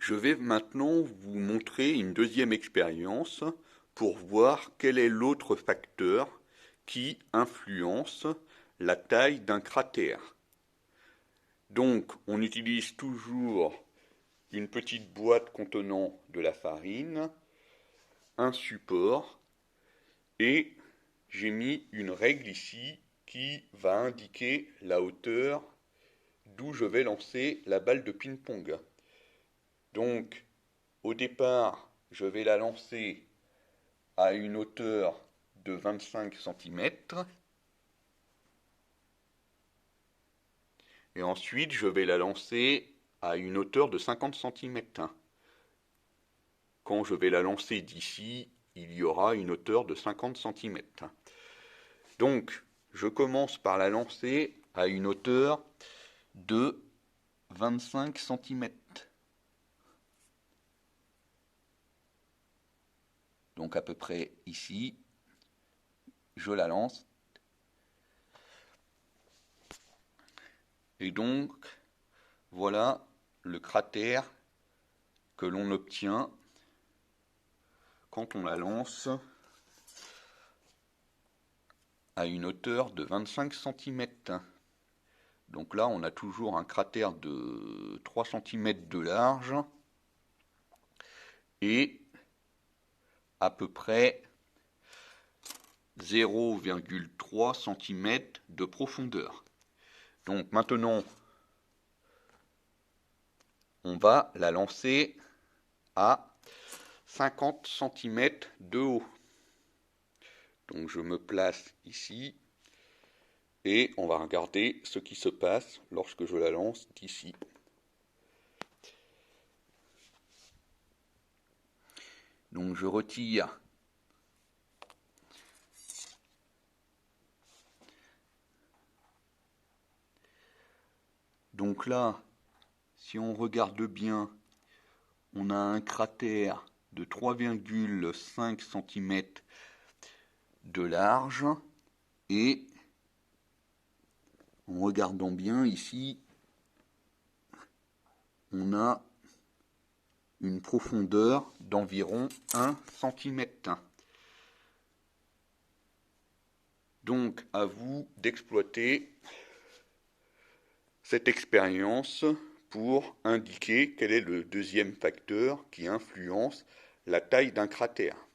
Je vais maintenant vous montrer une deuxième expérience pour voir quel est l'autre facteur qui influence la taille d'un cratère. Donc, on utilise toujours une petite boîte contenant de la farine, un support, et j'ai mis une règle ici qui va indiquer la hauteur d'où je vais lancer la balle de ping-pong. Donc, au départ, je vais la lancer à une hauteur de 25 cm. Et ensuite, je vais la lancer à une hauteur de 50 cm. Quand je vais la lancer d'ici, il y aura une hauteur de 50 cm. Donc, je commence par la lancer à une hauteur de 25 cm. Donc à peu près ici, je la lance. Et donc, voilà le cratère que l'on obtient quand on la lance à une hauteur de 25 cm. Donc là, on a toujours un cratère de 3 cm de large et à peu près 0,3 cm de profondeur. Donc maintenant, on va la lancer à 50 cm de haut. Donc je me place ici et on va regarder ce qui se passe lorsque je la lance d'ici. Donc je retire donc là, si on regarde bien, on a un cratère de 3,5 cm de large et en regardant bien ici, on a une profondeur d'environ 1 cm. Donc à vous d'exploiter cette expérience pour indiquer quel est le deuxième facteur qui influence la taille d'un cratère.